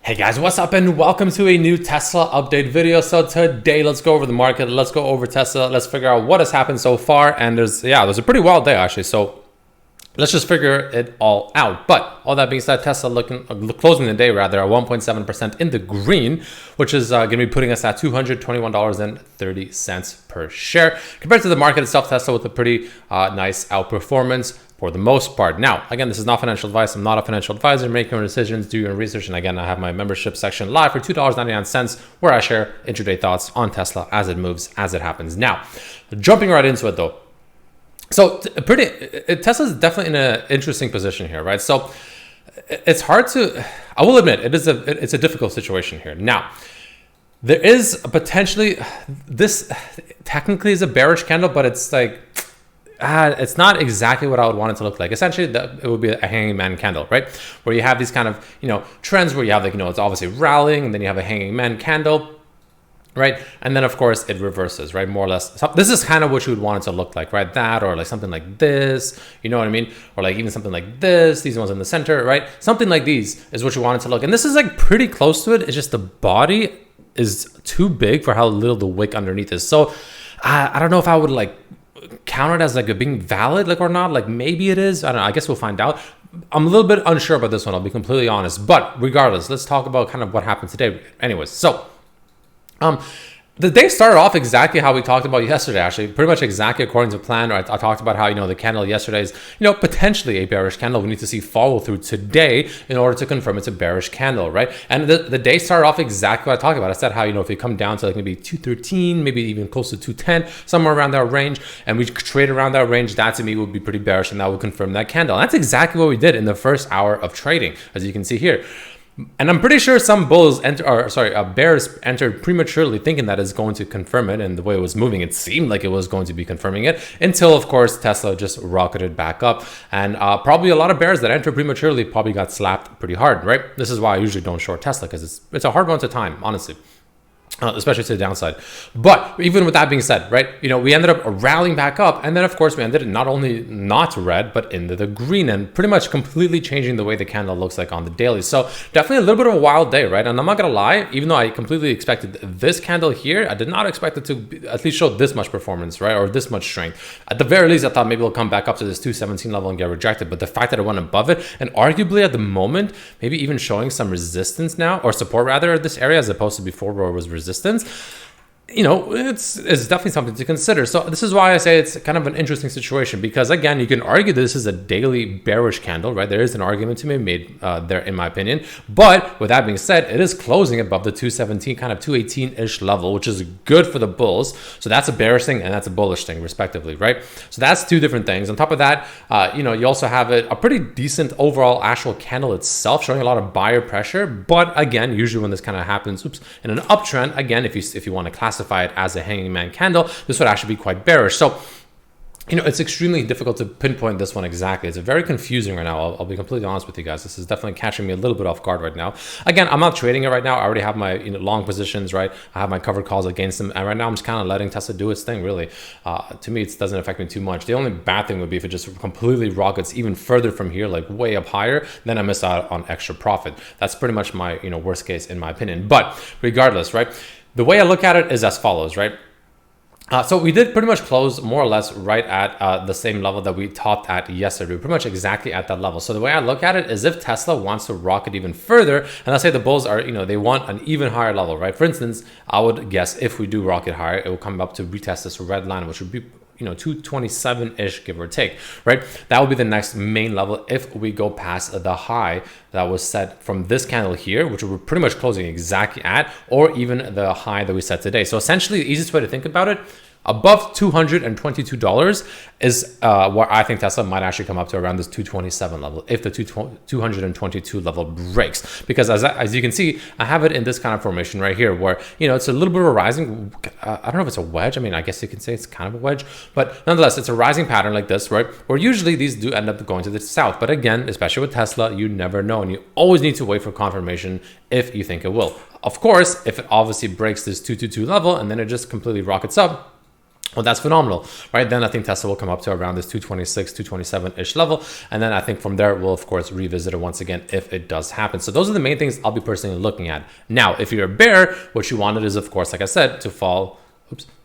Hey guys, what's up and welcome to a new Tesla update video. So today, let's go over the market, let's go over Tesla, let's figure out what has happened so far. And there's a pretty wild day actually. So let's just figure it all out. But all that being said, Tesla closing the day rather at 1.7% in the green, which is going to be putting us at $221.30 per share. Compared to the market itself, Tesla with a pretty nice outperformance for the most part. Now, again, this is not financial advice. I'm not a financial advisor. Make your decisions, do your research. And again, I have my membership section live for $2.99 where I share intraday thoughts on Tesla as it moves, as it happens. Now, jumping right into it though. So Tesla's definitely in an interesting position here, right? So it's hard to, I will admit, it's a difficult situation here. Now, there is potentially, this technically is a bearish candle, but it's like, it's not exactly what I would want it to look like. Essentially, it would be a hanging man candle, right? Where you have these kind of, trends where you have it's obviously rallying, and then you have a hanging man candle, right? And then of course it reverses, right? More or less. So this is kind of what you would want it to look like, right? That, or like something like this, you know what I mean? Or like even something like this, these ones in the center, right? Something like these is what you want it to look. And this is like pretty close to it. It's just the body is too big for how little the wick underneath is. So I don't know if I would like count it as like a being valid, like, or not. Like maybe it is, I don't know, I guess we'll find out. I'm a little bit unsure about this one, I'll be completely honest, but regardless, let's talk about kind of what happened today. Anyways, so the day started off exactly how we talked about yesterday, actually, pretty much exactly according to plan. I talked about how, the candle yesterday is, potentially a bearish candle. We need to see follow through today in order to confirm it's a bearish candle, right? And the day started off exactly what I talked about. I said how, if we come down to like maybe 213, maybe even close to 210, somewhere around that range, and we trade around that range, that to me would be pretty bearish, and that would confirm that candle. And that's exactly what we did in the first hour of trading, as you can see here. And I'm pretty sure some bears entered prematurely thinking that it's going to confirm it, and the way it was moving, it seemed like it was going to be confirming it until, of course, Tesla just rocketed back up. And probably a lot of bears that entered prematurely probably got slapped pretty hard, right? This is why I usually don't short Tesla, because it's a hard one to time, honestly. Especially to the downside. But even with that being said, right, we ended up rallying back up, and then of course we ended not only not red but into the green, and pretty much completely changing the way the candle looks like on the daily. So definitely a little bit of a wild day, right? And I'm not gonna lie, even though I completely expected this candle here, I did not expect it to at least show this much performance, right, or this much strength. At the very least, I thought maybe it'll come back up to this 217 level and get rejected, but the fact that it went above it, and arguably at the moment maybe even showing some resistance now, or support rather, at this area, as opposed to before where it was resistance, it's definitely something to consider. So this is why I say it's kind of an interesting situation, because again, you can argue this is a daily bearish candle, right? There is an argument to be made there, in my opinion. But with that being said, it is closing above the 217, kind of 218-ish level, which is good for the bulls. So that's a bearish thing and that's a bullish thing, respectively, right? So that's two different things. On top of that, you also have a pretty decent overall actual candle itself, showing a lot of buyer pressure. But again, usually when this kind of happens, in an uptrend, again, if you want to classify it as a hanging man candle, this would actually be quite bearish. So it's extremely difficult to pinpoint this one exactly. It's very confusing right now. I'll be completely honest with you guys. This is definitely catching me a little bit off guard right now. Again, I'm not trading it right now. I already have my long positions, right? I have my covered calls against them, and right now I'm just kind of letting Tesla do its thing, really. To me, it doesn't affect me too much. The only bad thing would be if it just completely rockets even further from here, like way up higher, then I miss out on extra profit. That's pretty much my worst case in my opinion. But regardless, right? The way I look at it is as follows, right? So we did pretty much close more or less right at the same level that we topped at yesterday. We're pretty much exactly at that level. So the way I look at it is if Tesla wants to rocket even further, and let's say the bulls are, they want an even higher level, right? For instance, I would guess if we do rocket higher, it will come up to retest this red line, which would be 227-ish, give or take, right? That will be the next main level if we go past the high that was set from this candle here, which we're pretty much closing exactly at, or even the high that we set today. So essentially, the easiest way to think about it, above $222 is where I think Tesla might actually come up to around this 227 level if the 222 level breaks. Because as you can see, I have it in this kind of formation right here where, it's a little bit of a rising, I don't know if it's a wedge. I mean, I guess you can say it's kind of a wedge, but nonetheless, it's a rising pattern like this, right? Where usually these do end up going to the south. But again, especially with Tesla, you never know. And you always need to wait for confirmation if you think it will. Of course, if it obviously breaks this 222 level and then it just completely rockets up, well, that's phenomenal, right? Then I think Tesla will come up to around this 226, 227-ish level. And then I think from there, we'll, of course, revisit it once again if it does happen. So those are the main things I'll be personally looking at. Now, if you're a bear, what you wanted is, of course, like I said, to fall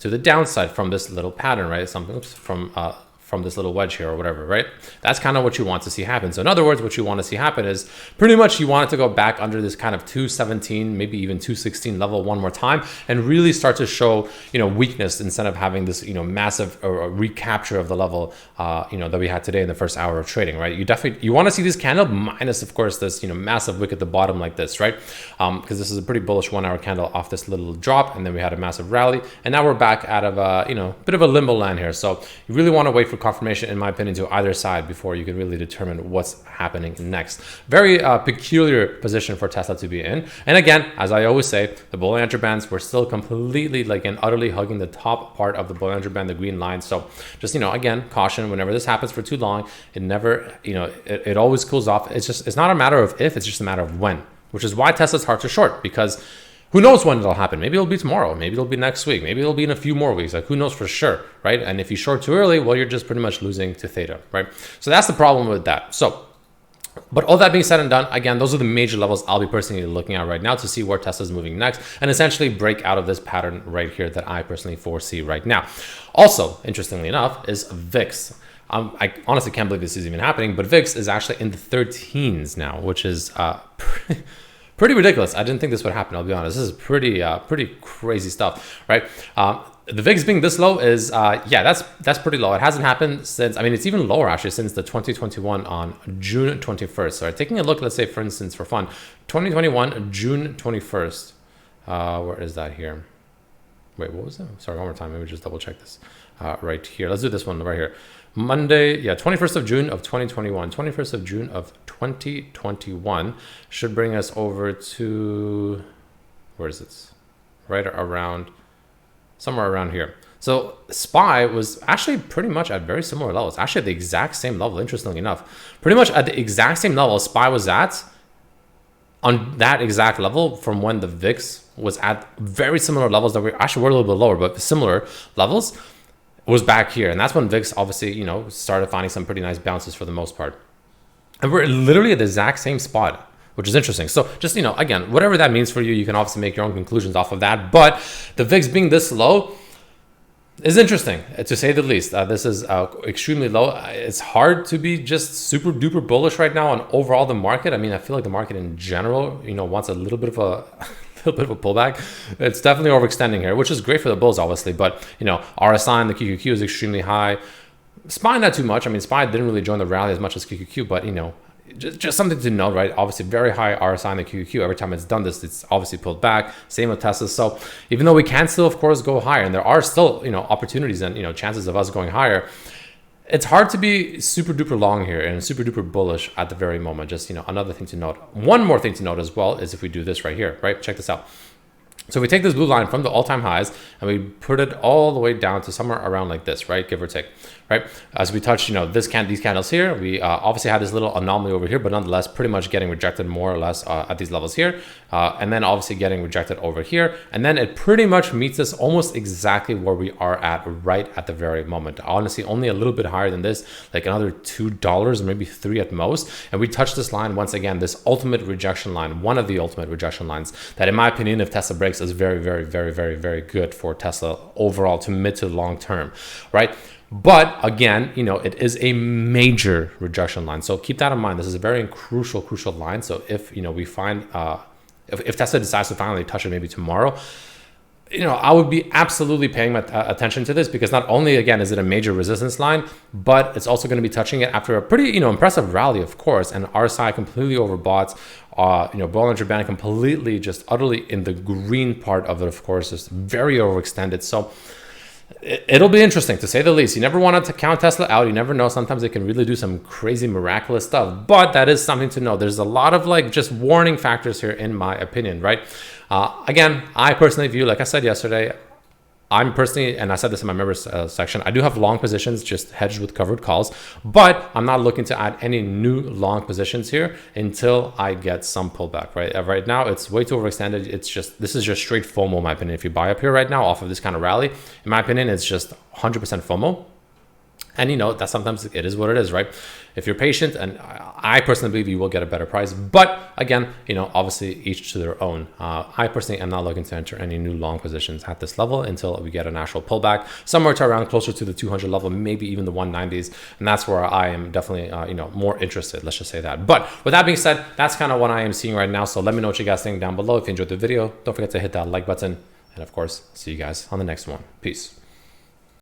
to the downside from this little pattern, right? Something from this little wedge here or whatever, right? That's kind of what you want to see happen. So in other words, what you want to see happen is pretty much you want it to go back under this kind of 217, maybe even 216 level one more time and really start to show, weakness instead of having this, massive recapture of the level, that we had today in the first hour of trading, right? You want to see this candle minus, of course, this, massive wick at the bottom like this, right? Because this is a pretty bullish 1 hour candle off this little drop. And then we had a massive rally. And now we're back out of a, bit of a limbo land here. So you really want to wait for confirmation, in my opinion, to either side before you can really determine what's happening next. Very peculiar position for Tesla to be in. And again, as I always say, the Bollinger Bands, we're still completely and utterly hugging the top part of the Bollinger Band, the green line. So just, again, caution whenever this happens for too long, it never, it always cools off. It's not a matter of if, it's just a matter of when, which is why Tesla's hard to short, because who knows when it'll happen? Maybe it'll be tomorrow. Maybe it'll be next week. Maybe it'll be in a few more weeks. Who knows for sure, right? And if you short too early, well, you're just pretty much losing to theta, right? So that's the problem with that. So, but all that being said and done, again, those are the major levels I'll be personally looking at right now to see where Tesla's moving next and essentially break out of this pattern right here that I personally foresee right now. Also, interestingly enough, is VIX. I honestly can't believe this is even happening, but VIX is actually in the 13s now, which is pretty ridiculous. I didn't think this would happen, I'll be honest. This is pretty crazy stuff, right? The VIX being this low is, that's pretty low. It hasn't happened since, it's even lower actually since the 2021 on June 21st. So taking a look, let's say, for instance, for fun, 2021, June 21st. Where is that here? Wait, what was that? Sorry, one more time. Let me just double check this right here. Let's do this one right here. Monday, 21st of June of 2021. 21st of June of 2021 should bring us over to, where is it? Right around, somewhere around here. So SPY was actually pretty much at very similar levels. Actually at the exact same level, interestingly enough. Pretty much at the exact same level SPY was at, on that exact level from when the VIX was at very similar levels that we're a little bit lower, but similar levels, was back here. And that's when VIX obviously, started finding some pretty nice bounces for the most part. And we're literally at the exact same spot, which is interesting. So just, again, whatever that means for you, you can obviously make your own conclusions off of that. But the VIX being this low is interesting, to say the least. This is extremely low. It's hard to be just super duper bullish right now on overall the market. I feel like the market in general, wants a little bit of a pullback. It's definitely overextending here, which is great for the bulls, obviously. But, RSI and the QQQ is extremely high. SPY not too much. SPY didn't really join the rally as much as QQQ, but, just something to note, right? Obviously, very high RSI in the QQQ. Every time it's done this, it's obviously pulled back. Same with Tesla. So even though we can still, of course, go higher, and there are still, opportunities and, chances of us going higher, it's hard to be super duper long here and super duper bullish at the very moment. Just, another thing to note. One more thing to note as well is if we do this right here, right? Check this out. So if we take this blue line from the all-time highs and we put it all the way down to somewhere around like this, right? Give or take, right? As we touch, these candles here, we obviously had this little anomaly over here, but nonetheless, pretty much getting rejected more or less at these levels here. And then obviously getting rejected over here. And then it pretty much meets us almost exactly where we are at right at the very moment. Honestly, only a little bit higher than this, like another $2, maybe $3 at most. And we touch this line once again, this ultimate rejection line, one of the ultimate rejection lines that in my opinion, if Tesla breaks, is very, very, very, very, very good for Tesla overall to mid to long term, right? But again, it is a major rejection line. So keep that in mind. This is a very crucial line. So if, we find, if Tesla decides to finally touch it maybe tomorrow, I would be absolutely paying attention to this because not only, again, is it a major resistance line, but it's also going to be touching it after a pretty, impressive rally, of course, and RSI completely overbought, Bollinger Band completely just utterly in the green part of it, of course, just very overextended. So it'll be interesting to say the least. You never want to count Tesla out. You never know. Sometimes they can really do some crazy miraculous stuff, but that is something to know. There's a lot of just warning factors here in my opinion, right? Again, I personally view, like I said yesterday, I'm personally, and I said this in my members section, I do have long positions just hedged with covered calls, but I'm not looking to add any new long positions here until I get some pullback, right? Right now, it's way too overextended. This is just straight FOMO, in my opinion. If you buy up here right now off of this kind of rally, in my opinion, it's just 100% FOMO. And you know that sometimes it is what it is, right? If you're patient, and I personally believe you will get a better price. But again, you know, obviously each to their own. I personally am not looking to enter any new long positions at this level until we get an actual pullback somewhere to around closer to the 200 level, maybe even the 190s. And that's where I am definitely, you know, more interested. Let's just say that. But with that being said, that's kind of what I am seeing right now. So let me know what you guys think down below. If you enjoyed the video, don't forget to hit that like button. And of course, see you guys on the next one. Peace.